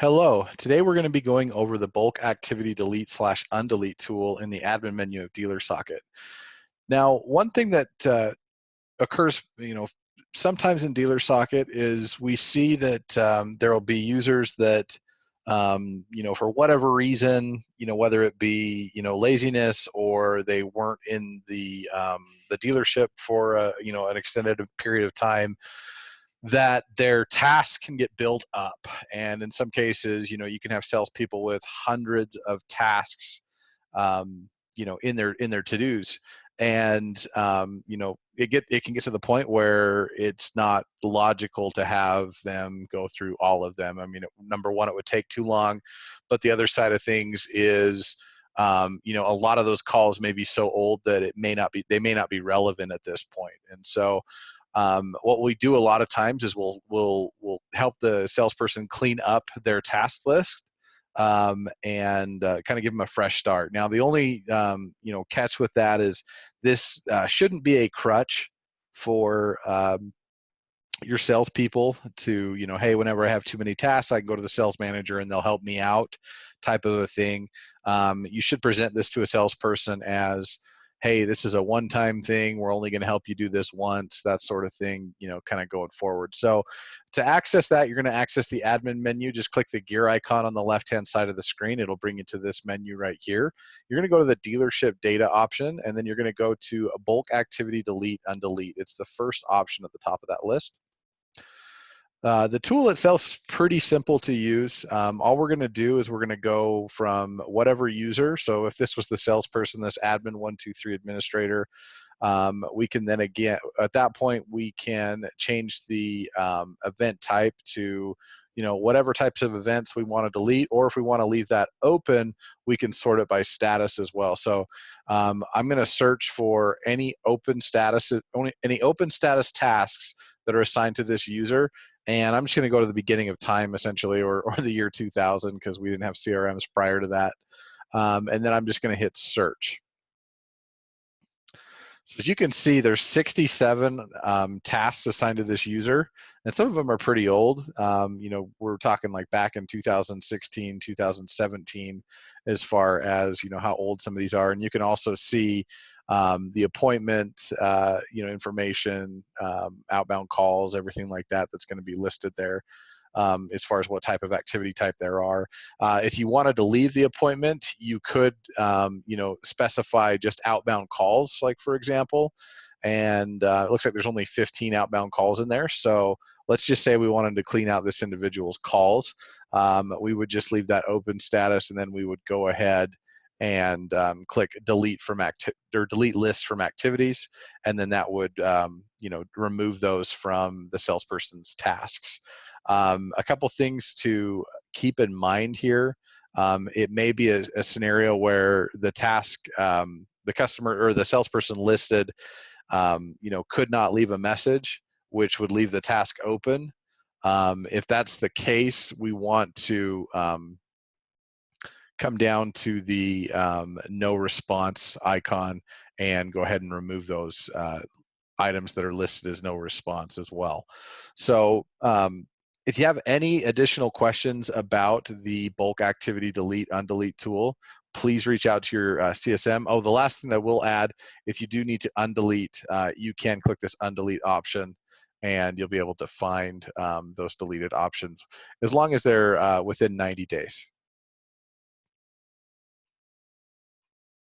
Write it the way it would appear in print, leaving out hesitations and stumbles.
Hello, today we're going to be going over the bulk activity delete slash undelete tool in the admin menu of DealerSocket. Now, one thing that occurs, sometimes in DealerSocket is we see that there will be users that, for whatever reason, whether it be, laziness or they weren't in the dealership for, an extended period of time, that their tasks can get built up. And in some cases, you can have salespeople with hundreds of tasks, in their to-dos. And, it can get to the point where it's not logical to have them go through all of them. I mean, number one, it would take too long, but the other side of things is, a lot of those calls may be so old that they may not be relevant at this point. And so what we do a lot of times is we'll help the salesperson clean up their task list, and kind of give them a fresh start. Now, the only catch with that is this shouldn't be a crutch for your salespeople to, hey, whenever I have too many tasks, I can go to the sales manager and they'll help me out, type of a thing. You should present this to a salesperson as, hey, this is a one-time thing. We're only going to help you do this once, that sort of thing, kind of going forward. So to access that, you're going to access the admin menu. Just click the gear icon on the left-hand side of the screen. It'll bring you to this menu right here. You're going to go to the dealership data option, and then you're going to go to a bulk activity delete undelete. It's the first option at the top of that list. The tool itself is pretty simple to use. All we're going to do is we're going to go from whatever user. So if this was the salesperson, this admin 123 administrator, we can then again, at that point, we can change the event type to, whatever types of events we want to delete, or if we want to leave that open, we can sort it by status as well. So I'm going to search for any open status tasks that are assigned to this user. And I'm just going to go to the beginning of time, essentially, or the year 2000, because we didn't have CRMs prior to that. And then I'm just going to hit search. So as you can see, there's 67 tasks assigned to this user, and some of them are pretty old. We're talking like back in 2016, 2017, as far as how old some of these are. And you can also see the appointment, information, outbound calls, everything like that. That's going to be listed there. As far as what type of activity type there are. If you wanted to leave the appointment, you could, specify just outbound calls, like for example, and it looks like there's only 15 outbound calls in there. So let's just say we wanted to clean out this individual's calls. We would just leave that open status, and then we would go ahead and click delete delete list from activities, and then that would remove those from the salesperson's tasks. A couple things to keep in mind here. It may be a scenario where the task, the customer or the salesperson listed, could not leave a message, which would leave the task open. If that's the case, we want to come down to the no response icon and go ahead and remove those items that are listed as no response as well. So if you have any additional questions about the bulk activity delete undelete tool, please reach out to your CSM. Oh, the last thing that we'll add, if you do need to undelete, you can click this undelete option, and you'll be able to find those deleted options as long as they're within 90 days.